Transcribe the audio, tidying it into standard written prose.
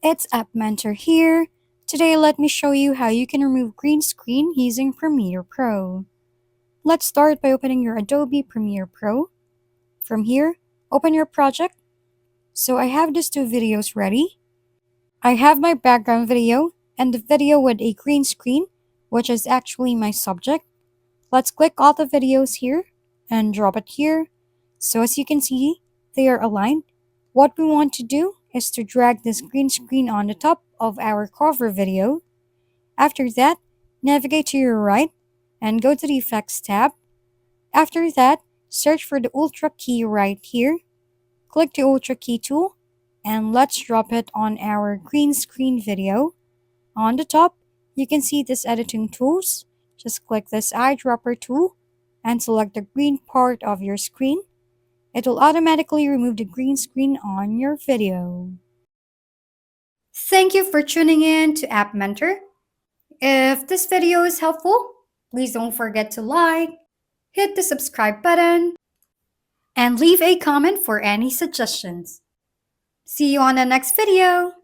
It's App Mentor here. Today let me show you how you can remove green screen using Premiere Pro. Let's start by opening your Adobe Premiere Pro. From here, open your project. So I have these two videos ready. I have my background video and the video with a green screen, which is actually my subject. Let's click all the videos here and drop it here. So as you can see, they are aligned. What we want to do is to drag this green screen on the top of our cover video. After that, navigate to your right and go to the Effects tab. After that, search for the Ultra key right here. Click the Ultra key tool and let's drop it on our green screen video. On the top, you can see this editing tools. Just click this eyedropper tool and select the green part of your screen. It will automatically remove the green screen on your video. Thank you for tuning in to App Mentor. If this video is helpful, please don't forget to like, hit the subscribe button, and leave a comment for any suggestions. See you on the next video!